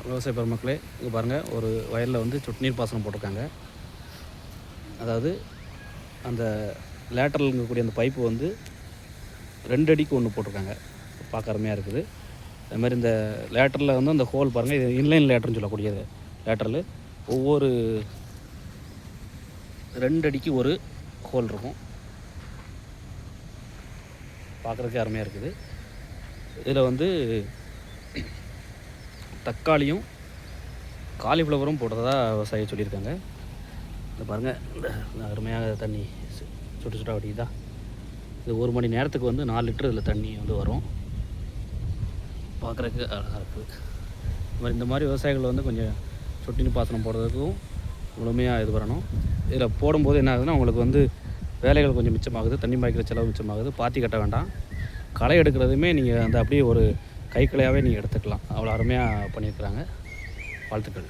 விவசாய பெருமக்களே, இங்கே பாருங்கள், ஒரு வயலில் வந்து சொட்டு நீர் பாசனம் போட்டிருக்காங்க. அதாவது அந்த லேட்டரல் இருக்கக்கூடிய அந்த பைப்பு வந்து 2 அடிக்கு ஒன்று போட்டிருக்காங்க. பார்க்க அருமையாக இருக்குது. அது மாதிரி இந்த லேட்டரில் வந்து அந்த ஹோல் பாருங்கள், இது இன்லைன் லேட்டர்னு சொல்லக்கூடியது லேட்டரலு. ஒவ்வொரு 2 அடிக்கு ஒரு ஹோல் இருக்கும். பார்க்குறதுக்கே அருமையாக இருக்குது. இதில் வந்து தக்காளியும் காலிஃப்ளவரும் போடுறதா விவசாயி சொல்லியிருக்காங்க. இந்த பாருங்கள், இந்த அருமையாக தண்ணி சுட்டு சுட்டா வடிக்குதா. இது 1 மணி நேரத்துக்கு வந்து 4 லிட்டர் இதில் தண்ணி வந்து வரும். பார்க்குறதுக்கு அழகாக இருக்குது. இந்த மாதிரி விவசாயிகள் வந்து கொஞ்சம் சொட்டு நீர் பாசனம் போடுறதுக்கும் முழுமையாக இது பண்ணணும். இதில் போடும்போது என்ன ஆகுதுன்னா, உங்களுக்கு வந்து வேலைகள் கொஞ்சம் மிச்சமாகுது, தண்ணி பாய்க்கிற செலவு மிச்சமாகுது, பாத்தி கட்ட வேண்டாம். களை எடுக்கிறதுமே நீங்கள் அந்த அப்படியே ஒரு கைக்களையாகவே நீங்கள் எடுத்துக்கலாம். அவ்வளோ அருமையாக பண்ணியிருக்கிறாங்க. வாழ்த்துக்கள்.